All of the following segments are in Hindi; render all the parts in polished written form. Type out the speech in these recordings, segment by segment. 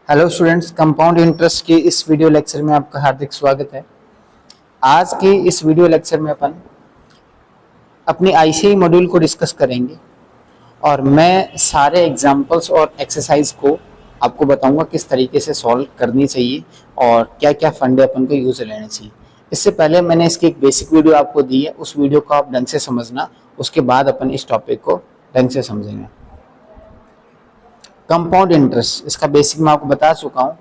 हेलो स्टूडेंट्स, कंपाउंड इंटरेस्ट के इस वीडियो लेक्चर में आपका हार्दिक स्वागत है। आज के इस वीडियो लेक्चर में अपन अपनी आईसीआई मॉड्यूल को डिस्कस करेंगे और मैं सारे एग्जांपल्स और एक्सरसाइज को आपको बताऊंगा किस तरीके से सॉल्व करनी चाहिए और क्या क्या फंडे अपन को यूज लेने चाहिए। इससे पहले मैंने इसकी एक बेसिक वीडियो आपको दी है, उस वीडियो को आप ढंग से समझना, उसके बाद अपन इस टॉपिक को ढंग से समझेंगे। कंपाउंड इंटरेस्ट, इसका बेसिक मैं आपको बता चुका हूँ,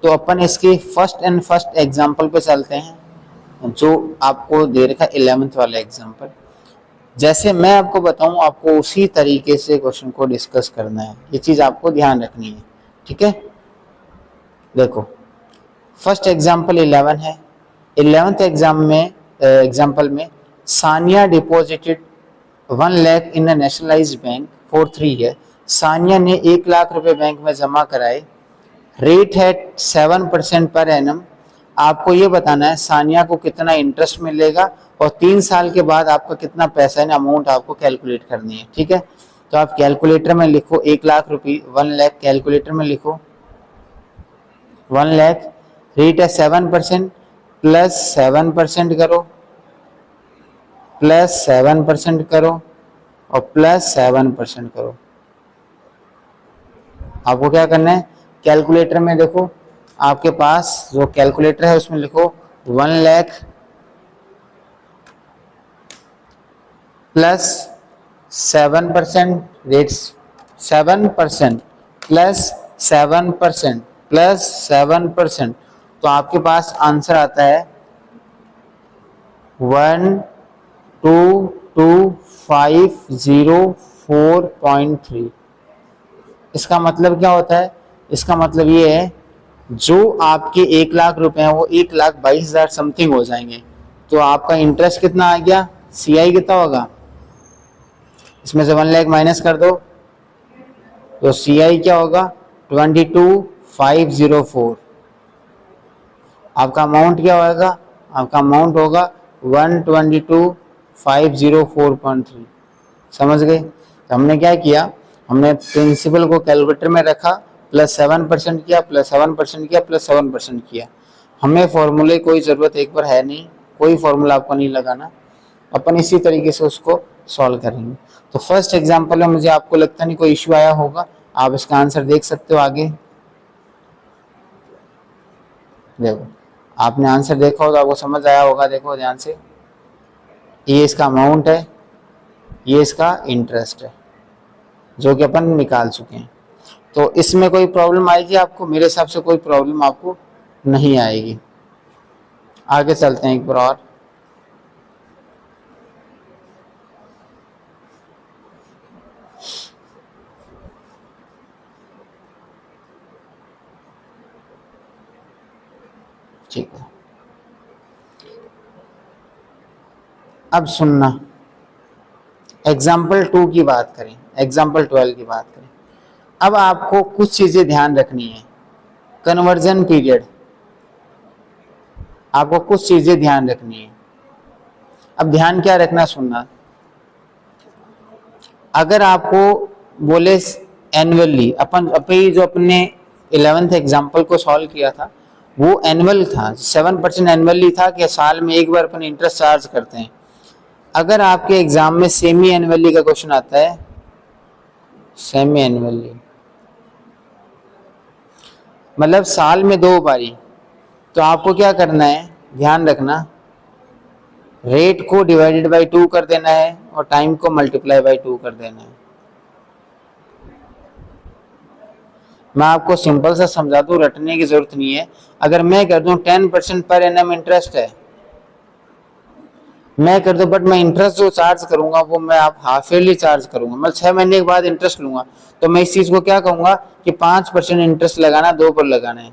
तो अपन इसके फर्स्ट एग्जांपल पे चलते हैं जो आपको दे रखा है 11th वाला एग्जांपल। जैसे मैं आपको बताऊं आपको उसी तरीके से क्वेश्चन को डिस्कस करना है, ये चीज आपको ध्यान रखनी है, ठीक है। देखो फर्स्ट एग्जांपल 11 है। 11th एग्जांपल में Sania deposited 1 lakh in a nationalised bank for 3 year. Sania ने 1 लाख रुपए बैंक में जमा कराए, रेट है 7% पर एनम। आपको ये बताना है सानिया को कितना इंटरेस्ट मिलेगा और 3 साल के बाद आपका कितना पैसा है, अमाउंट आपको कैलकुलेट करनी है, ठीक है। तो आप कैलकुलेटर में लिखो 1 लाख रुपये, 1 लाख कैलकुलेटर में लिखो 1 लाख, रेट है 7%, प्लस 7% करो, प्लस 7% करो और प्लस 7% करो। आपको क्या करना है, कैलकुलेटर में देखो, आपके पास जो कैलकुलेटर है उसमें लिखो 1 lakh plus 7%, rate 7% plus 7% plus 7%, तो आपके पास आंसर आता है 122504.3। इसका मतलब क्या होता है, इसका मतलब ये है जो आपके 1 लाख रुपए हैं वो 1,22,000 समथिंग हो जाएंगे। तो आपका इंटरेस्ट कितना आ गया, सीआई कितना होगा, इसमें से 1 लाख माइनस कर दो तो सीआई क्या होगा 22,504। आपका अमाउंट क्या होगा, आपका अमाउंट होगा 122,504.3। समझ गए। तो हमने क्या किया, हमने प्रिंसिपल को कैलकुलेटर में रखा, प्लस 7% किया, प्लस 7% किया, प्लस 7% किया। हमें फॉर्मूले की कोई ज़रूरत एक बार है नहीं, कोई फॉर्मूला आपको नहीं लगाना, अपन इसी तरीके से उसको सॉल्व करेंगे। तो फर्स्ट एग्जांपल में मुझे आपको लगता नहीं कोई इश्यू आया होगा, आप इसका आंसर देख सकते हो। आगे देखो, आपने आंसर देखा हो तो आपको समझ आया होगा। देखो ध्यान से, ये इसका अमाउंट है, ये इसका इंटरेस्ट है जो कि अपन निकाल चुके हैं। तो इसमें कोई प्रॉब्लम आएगी आपको, मेरे हिसाब से कोई प्रॉब्लम आपको नहीं आएगी। आगे चलते हैं एक बार और। ठीक है, अब सुनना, एग्जाम्पल 2 की बात करें, एग्जाम्पल 12 की बात करें। अब आपको कुछ चीजें ध्यान रखनी है। कन्वर्जन पीरियड, आपको कुछ चीजें ध्यान रखनी है। अब ध्यान क्या रखना, सुनना। अगर आपको बोले एनुअली, अपन अभी जो अपने 11th एग्जाम्पल को सॉल्व किया था वो एनुअल था, 7% एनुअली था कि साल में एक बार अपन इंटरेस्ट चार्ज करते हैं। अगर आपके एग्जाम में सेमी एनुअली का क्वेश्चन आता है, सेमी एनुअली मतलब साल में 2 बारी, तो आपको क्या करना है, ध्यान रखना, रेट को डिवाइडेड बाय 2 कर देना है और टाइम को मल्टीप्लाई बाय 2 कर देना है। मैं आपको सिंपल सा समझा दूं, रटने की जरूरत नहीं है। अगर मैं कर दूं 10% पर एनम इंटरेस्ट है, मैं कर दूं, बट मैं इंटरेस्ट जो चार्ज करूंगा वो मैं आप हाफ ईयरली चार्ज करूंगा, मैं 6 महीने के बाद इंटरेस्ट लूंगा, तो मैं इस चीज को क्या कहूंगा कि 5% इंटरेस्ट लगाना, 2 पर लगाना है।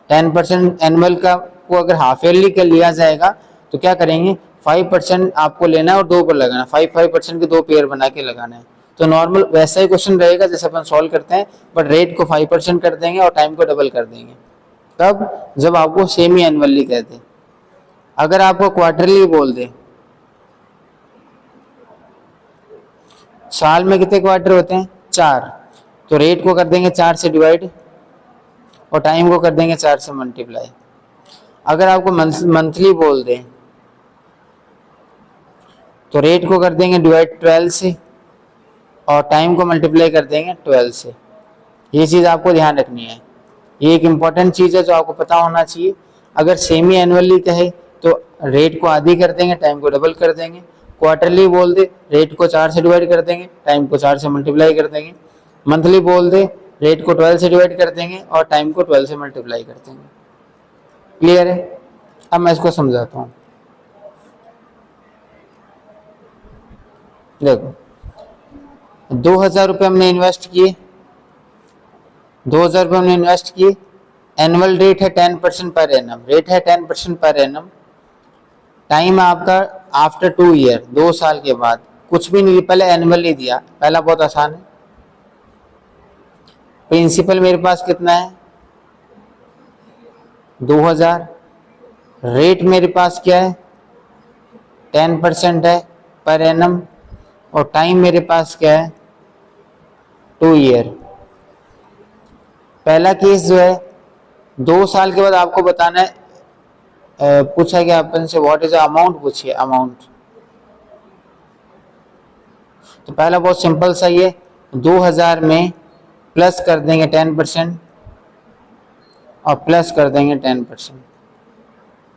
10% एनुअल का को अगर हाफ ईयरली का लिया जाएगा तो क्या करेंगे, 5% आपको लेना है और 2 पर लगाना, 5% के 2 पेयर बना के लगाना है। तो नॉर्मल वैसा ही क्वेश्चन रहेगा जैसे अपन सॉल्व करते हैं, बट रेट को 5% कर देंगे और टाइम को डबल कर देंगे। तब जब आपको सेमी एनुअली कहते हैं। अगर आपको क्वार्टरली बोल दे, साल में कितने क्वार्टर होते हैं, 4, तो रेट को कर देंगे 4 से डिवाइड, और टाइम को कर देंगे 4 से मल्टीप्लाई। अगर आपको मंथली बोल दें तो रेट को कर देंगे डिवाइड 12 से और टाइम को मल्टीप्लाई कर देंगे 12 से। ये चीज़ आपको ध्यान रखनी है, ये एक इम्पॉर्टेंट चीज़ है जो आपको पता होना चाहिए। अगर सेमी एनुअली कहे तो रेट को आधी कर देंगे, टाइम को डबल कर देंगे। क्वार्टरली बोल दे रेट को 4 से डिवाइड कर देंगे, टाइम को 4 से मल्टीप्लाई कर देंगे। मंथली बोल दे रेट को 12 से डिवाइड कर देंगे और टाइम को 12 से मल्टीप्लाई कर देंगे। क्लियर है? अब मैं इसको समझाता हूँ। देखो 2000 रुपये हमने इन्वेस्ट किए, 2000 रुपये हमने इन्वेस्ट किए। एनुअल रेट है 10% पर एनम, रेट है 10% पर एनम। टाइम आपका आफ्टर 2 ईयर, 2 साल के बाद। कुछ भी नहीं, पहले एनुअली दिया, पहला बहुत आसान है। प्रिंसिपल मेरे पास कितना है 2000, रेट मेरे पास क्या है 10% है पर एनम, और टाइम मेरे पास क्या है 2 ईयर। पहला केस जो है 2 साल के बाद आपको बताना है, पूछा गया अपन से व्हाट इज अमाउंट, पूछिए अमाउंट। तो पहला बहुत सिंपल सा ही है, 2000 में प्लस कर देंगे 10% और प्लस कर देंगे 10%।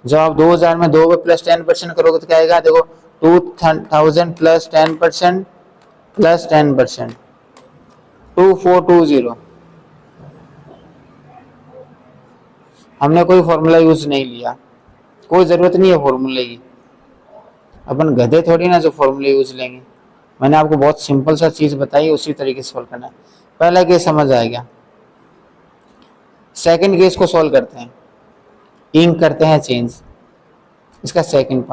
जब आप 2000 में 2 पे प्लस 10% करोगे तो क्या आएगा, देखो 2000 प्लस 10% प्लस 10%, 2420। हमने कोई फॉर्मूला यूज नहीं लिया, कोई ज़रूरत नहीं है फॉर्मूले की, अपन गधे थोड़ी ना जो फॉर्मूले यूज लेंगे। मैंने आपको बहुत सिंपल सा चीज़ बताई, उसी तरीके से सॉल्व करना है। पहला केस समझ आ गया। सेकंड केस को सॉल्व करते हैं, इंक करते हैं चेंज। इसका सेकंड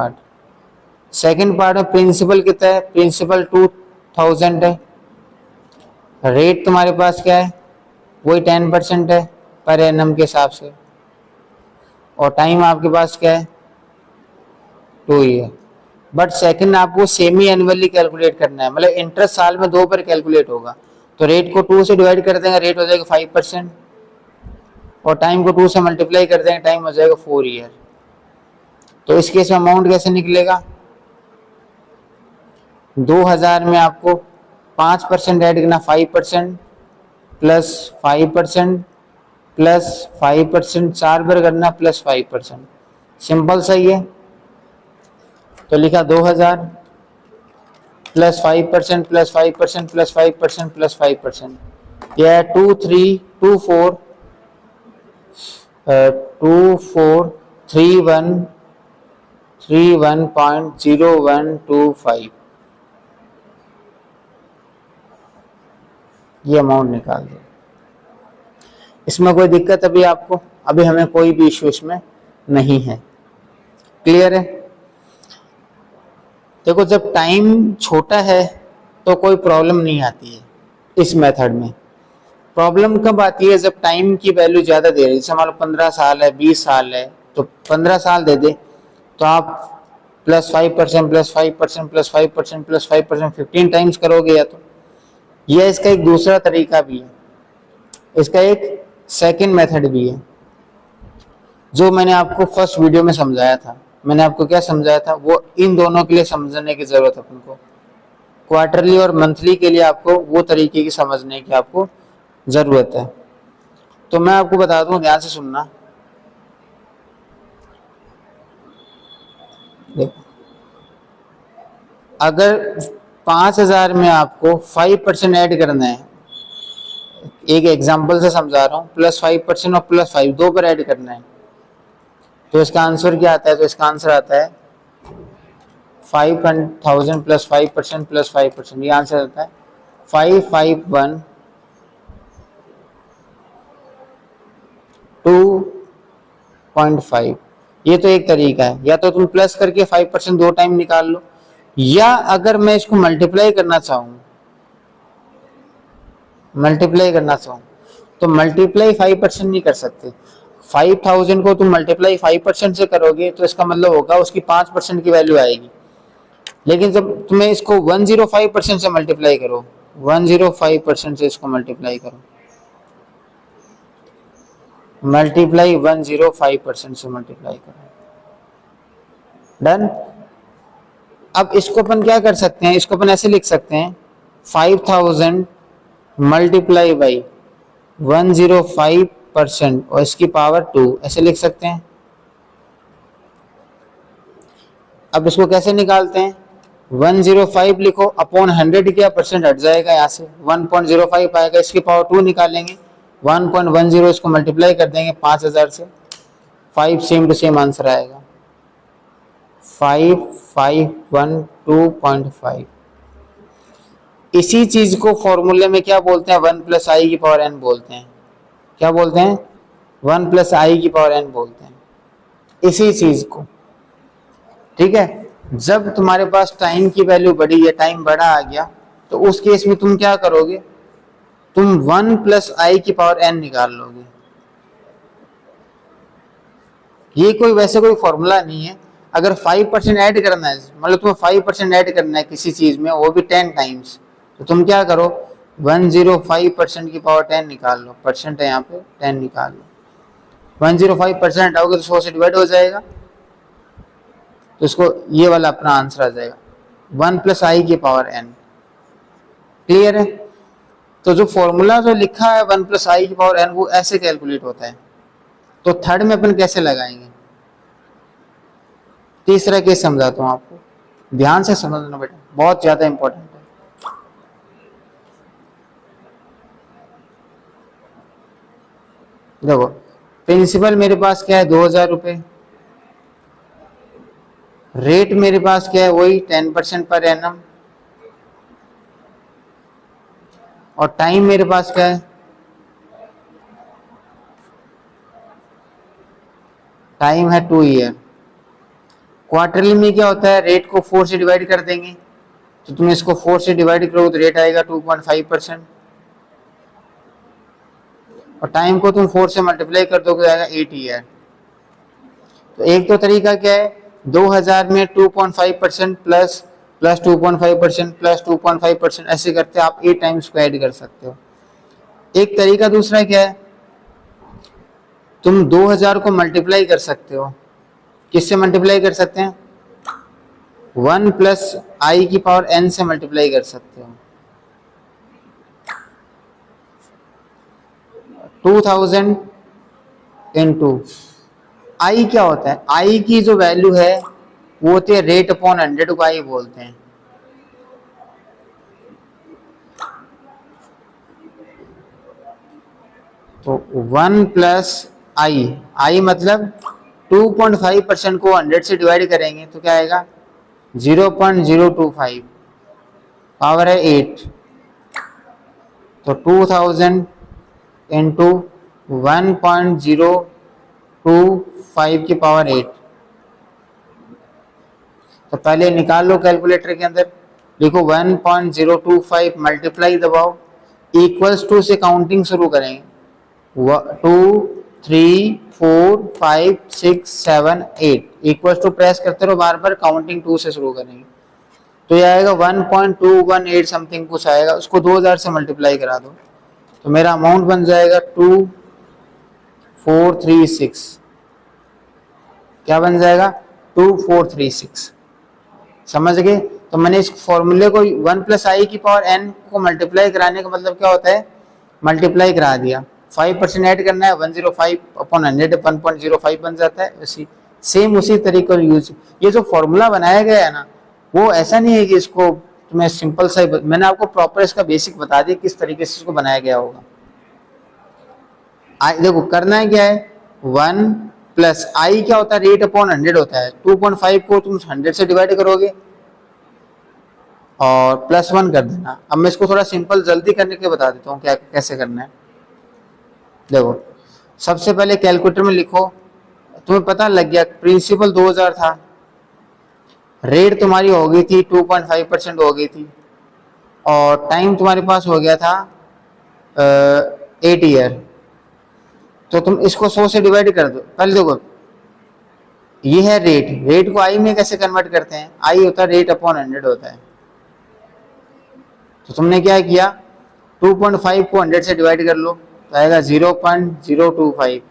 पार्ट में प्रिंसिपल कितना है, प्रिंसिपल 2000 है। रेट तुम्हारे पास क्या है, वही 10% है पर एनम के हिसाब से, और टाइम आपके पास क्या है 2 ईयर। बट सेकंड आपको सेमी एनुअली कैलकुलेट करना है, मतलब इंटरेस्ट साल में 2 पर कैलकुलेट होगा। तो रेट को 2 से डिवाइड कर देंगे, रेट हो जाएगा 5%, और टाइम को 2 से मल्टीप्लाई कर देंगे, टाइम हो जाएगा 4 ईयर। तो इस केस में अमाउंट कैसे निकलेगा, 2000 में आपको 5% ऐड करना, 5% प्लस 5% प्लस 5%, 4 बार करना प्लस 5%। सिंपल सही है। तो लिखा 2000 प्लस 5% प्लस 5% प्लस 5% प्लस 5%, यह है 243131.0125। ये अमाउंट निकाल दो। इसमें कोई दिक्कत अभी आपको, अभी हमें कोई भी इश्यू इसमें नहीं है। क्लियर है? देखो जब टाइम छोटा है तो कोई प्रॉब्लम नहीं आती है इस मेथड में। प्रॉब्लम कब आती है, जब टाइम की वैल्यू ज़्यादा दे रही है। जैसे मान लो 15 साल है, 20 साल है, तो 15 साल दे दे तो आप plus 5% plus 5% plus 5% plus 5% 15 times करोगे। या तो यह इसका एक दूसरा तरीका भी है, इसका एक सेकंड मेथड भी है, जो मैंने आपको फर्स्ट वीडियो में समझाया था। मैंने आपको क्या समझाया था, वो इन दोनों के लिए समझने की जरूरत है अपन को। क्वार्टरली और मंथली के लिए आपको वो तरीके की समझने की आपको जरूरत है। तो मैं आपको बता दूं, ध्यान से सुनना। देखो अगर 5000 में आपको 5% ऐड करना है, एक एग्जांपल से समझा रहा हूँ, प्लस 5% और प्लस 5 दो पर ऐड करना है, तो इसका आंसर क्या आता है, तो इसका आंसर आता है 5000 प्लस 5% प्लस 5%। ये आंसर आता है 551.2.5। ये तो एक तरीका है, या तो तुम प्लस करके 5% 2 टाइम निकाल लो, या अगर मैं इसको मल्टीप्लाई करना चाहूँ तो मल्टीप्लाई 5% नहीं कर सकते। 5000 को तुम मल्टीप्लाई 5% से करोगे तो इसका मतलब होगा उसकी 5% की वैल्यू आएगी। लेकिन जब तुम्हें इसको 105% से मल्टीप्लाई करो, 105% से इसको मल्टीप्लाई करो, मल्टीप्लाई 105% से मल्टीप्लाई करो। डन। अब इसको अपन क्या कर सकते हैं, इसको अपन ऐसे लिख सकते हैं 5000 मल्टीप्लाई बाई 105% और इसकी पावर 2, ऐसे लिख सकते हैं। अब इसको कैसे निकालते हैं, 105 लिखो अपॉन 100 किया, परसेंट हट जाएगा यहाँ से, 1.05 आएगा, इसकी पावर 2 निकालेंगे, 1.10 इसको मल्टीप्लाई कर देंगे 5000 से, 5 सेम टू सेम आंसर आएगा 5512.5। इसी चीज को फॉर्मूले में क्या बोलते हैं, 1 प्लस आई की पावर एन बोलते हैं। क्या बोलते हैं, 1 प्लस आई की पावर एन बोलते हैं इसी चीज को। ठीक है, जब तुम्हारे पास टाइम की वैल्यू बढ़ी है, टाइम बड़ा आ गया, तो उस केस में तुम क्या करोगे, तुम 1 प्लस आई की पावर एन निकाल लोगे। ये कोई वैसे कोई फॉर्मूला नहीं है। अगर 5% ऐड करना है, मतलब तुम्हें 5% ऐड करना है किसी चीज में, वो भी 10 टाइम्स, तो तुम क्या करो 105% की पावर 10 निकाल लो, परसेंट है यहाँ पे 10 निकाल लो, 105% हटाओगे तो 100 से डिवाइड हो जाएगा, तो इसको ये वाला अपना आंसर आ जाएगा 1 प्लस आई की पावर एन। क्लियर है। तो जो फॉर्मूला जो लिखा है 1 प्लस आई की पावर एन, वो ऐसे कैलकुलेट होता है। तो थर्ड में अपन कैसे लगाएंगे, तीसरा केस समझाता हूं आपको, ध्यान से समझना बेटा, बहुत ज्यादा इंपॉर्टेंट है। देखो प्रिंसिपल मेरे पास क्या है 2000 रुपए, रेट मेरे पास क्या है वही 10% पर एनम, और टाइम मेरे पास क्या है, टाइम है 2 ईयर। क्वार्टरली में क्या होता है, रेट को 4 से डिवाइड कर देंगे, तो तुम इसको 4 से डिवाइड करो तो रेट आएगा 2.5%, और टाइम को तुम 4 से मल्टीप्लाई कर दोगे तो आएगा 8 ईयर। तो एक तो तरीका क्या है, 2000 में 2.5% प्लस 2.5% प्लस 2.5% ऐसे करते आप 8 टाइम्स को ऐड कर सकते हो। एक तरीका दूसरा क्या है, तुम 2000 को मल्टीप्लाई कर सकते हो, किससे मल्टीप्लाई कर सकते हैं, 1 प्लस आई की पावर एन से मल्टीप्लाई कर सकते हो। 2000 इंटू आई क्या होता है, आई की जो वैल्यू है वो होती है रेट अपॉन 100 को आई बोलते हैं। तो 1 प्लस आई मतलब 2.5% को 100 से डिवाइड करेंगे तो क्या आएगा 0.025, पावर है 8, तो 2000 इंटू 1.025 की पावर 8। तो पहले निकाल लो कैलकुलेटर के अंदर, देखो 1.025 मल्टीप्लाई दबाओ, इक्वल्स टू से काउंटिंग शुरू करेंगे, 2 3 4 5 6 7 8, इक्वल्स टू प्रेस करते रहो बार बार, काउंटिंग 2 से शुरू करेंगे, तो ये आएगा 1.218 समथिंग कुछ आएगा, उसको 2000 से मल्टीप्लाई करा दो, तो मेरा अमाउंट बन जाएगा 2436। क्या बन जाएगा 2436। समझ गए। तो मैंने इस फॉर्मूले को 1 प्लस आई की पावर एन को मल्टीप्लाई कराने का मतलब क्या होता है, मल्टीप्लाई करा दिया, 5% ऐड करना है, 105 अपॉन 100 1.05 बन जाता है। सेम उसी तरीके का यूज, ये जो फॉर्मूला बनाया गया है ना, वो ऐसा नहीं है कि इसको तुम्हें सिंपल सा, मैंने आपको प्रॉपर इसका बेसिक बता दिया किस तरीके से इसको बनाया गया होगा। देखो करना है क्या है, 1 प्लस आई क्या होता है, रेट अपॉन 100 होता है, 2.5 को तुम 100 से डिवाइड करोगे और प्लस 1 कर देना। अब मैं इसको थोड़ा सिंपल जल्दी करने के बता देता हूँ क्या कैसे करना है। देखो सबसे पहले कैलकुलेटर में लिखो, तुम्हें पता लग गया प्रिंसिपल 2000 था, रेट तुम्हारी हो गई थी 2.5% हो गई थी, और टाइम तुम्हारे पास हो गया था 8 ईयर। तो तुम इसको 100 से डिवाइड कर दो। पहले देखो ये है रेट, रेट को आई में कैसे कन्वर्ट करते हैं, आई होता है रेट अपॉन 100 होता है। तो तुमने क्या किया, 2.5 को 100 से डिवाइड कर लो तो आएगा 0.025,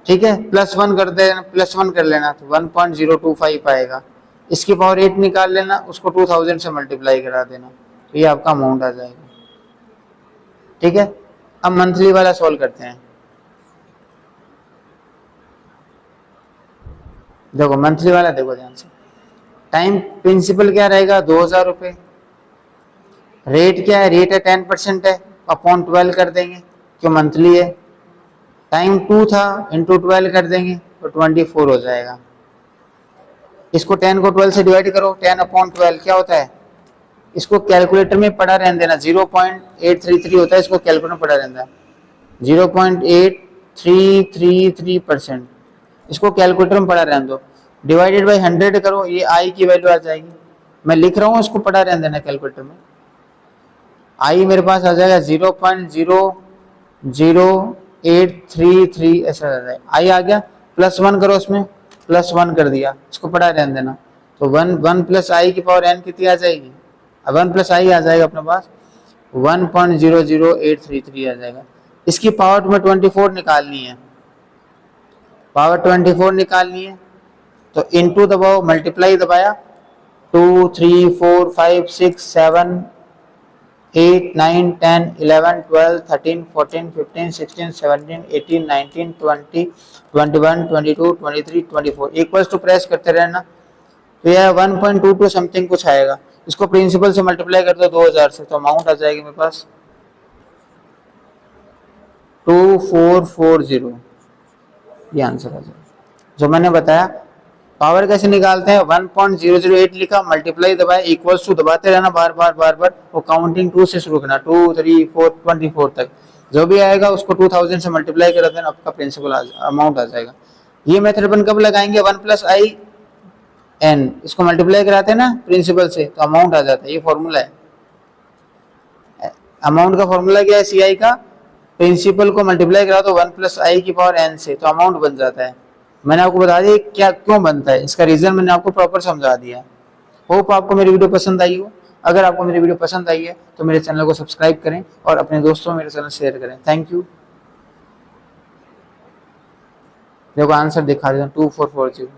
ठीक है, +1 कर देना, +1 कर लेना तो 1.025 आएगा। इसकी पावर 8 निकाल लेना, उसको 2000 से मल्टीप्लाई करा देना, तो ये आपका अमाउंट आ जाएगा। ठीक है, अब मंथली वाला सॉल्व करते हैं। देखो मंथली वाला देखो ध्यान से, टाइम प्रिंसिपल क्या रहेगा 2000 रुपये, रेट क्या है, रेट है 10% है, अपॉन 12 कर देंगे क्यों मंथली है, टाइम 2 था इंटू 12 कर देंगे तो 24 हो जाएगा। इसको 10 को 12 से डिवाइड करो, 10/12 क्या होता है, इसको कैलकुलेटर में पढ़ा रहने देना, 0.833 होता है, इसको कैलकुलेटर में पढ़ा रहना है 0.8333%, इसको कैलकुलेटर में पढ़ा रहने दो, डिवाइडेड बाई 100 करो, ये आई की वैल्यू आ जाएगी। मैं लिख रहा हूँ, इसको पढ़ा रहने देना कैलकुलेटर में। आई मेरे पास आ जाएगा 0.00833 ऐसा आ जाएगा, आई आ गया। +1 करो, उसमें +1 कर दिया, इसको पढ़ा रहने देना, तो 1 प्लस आई की पावर n कितनी आ जाएगी, 1 प्लस आई आ जाएगा अपने पास 1.00833 आ जाएगा। इसकी पावर तुम्हें 24 निकालनी है, पावर 24 निकालनी है तो इनटू दबाओ, मल्टीप्लाई दबाया, 2 3 4 5 6 7 8 9 10 11 12 13 14 15 16 17 18 19 20 21 22 23 24 इक्वल्स टू प्रेस करते रहना, तो यह 1.22 समथिंग कुछ आएगा। इसको प्रिंसिपल से मल्टीप्लाई कर दो 2000 से, तो अमाउंट आ जाएगी मेरे पास 2440, ये आंसर आ जाएगा। जो मैंने बताया पावर कैसे निकालते हैं, 1.008 लिखा, मल्टीप्लाई दबाया, इक्वल्स टू दबाते रहना बार बार और काउंटिंग 2 से शुरू करना, 2 3 4 24 तक, जो भी आएगा उसको 2000 से मल्टीप्लाई कर देना, आपका प्रिंसिपल अमाउंट आ जाएगा। ये मेथड अपन कब लगाएंगे, 1 + i(n), इसको मल्टीप्लाई कराते हैं ना प्रिंसिपल से, तो अमाउंट आ जाता है, ये फॉर्मूला है। अमाउंट का फॉर्मूला क्या है, CI का, प्रिंसिपल को मल्टीप्लाई करा तो 1 + i(n) से, तो अमाउंट बन जाता है। मैंने आपको बता दिया क्या क्यों बनता है, इसका रीजन मैंने आपको प्रॉपर समझा दिया। होप आपको मेरी वीडियो पसंद आई हो। अगर आपको मेरी वीडियो पसंद आई है तो मेरे चैनल को सब्सक्राइब करें और अपने दोस्तों में मेरे चैनल शेयर करें। Thank you. देखो आंसर दिखा देता हूँ, 2440।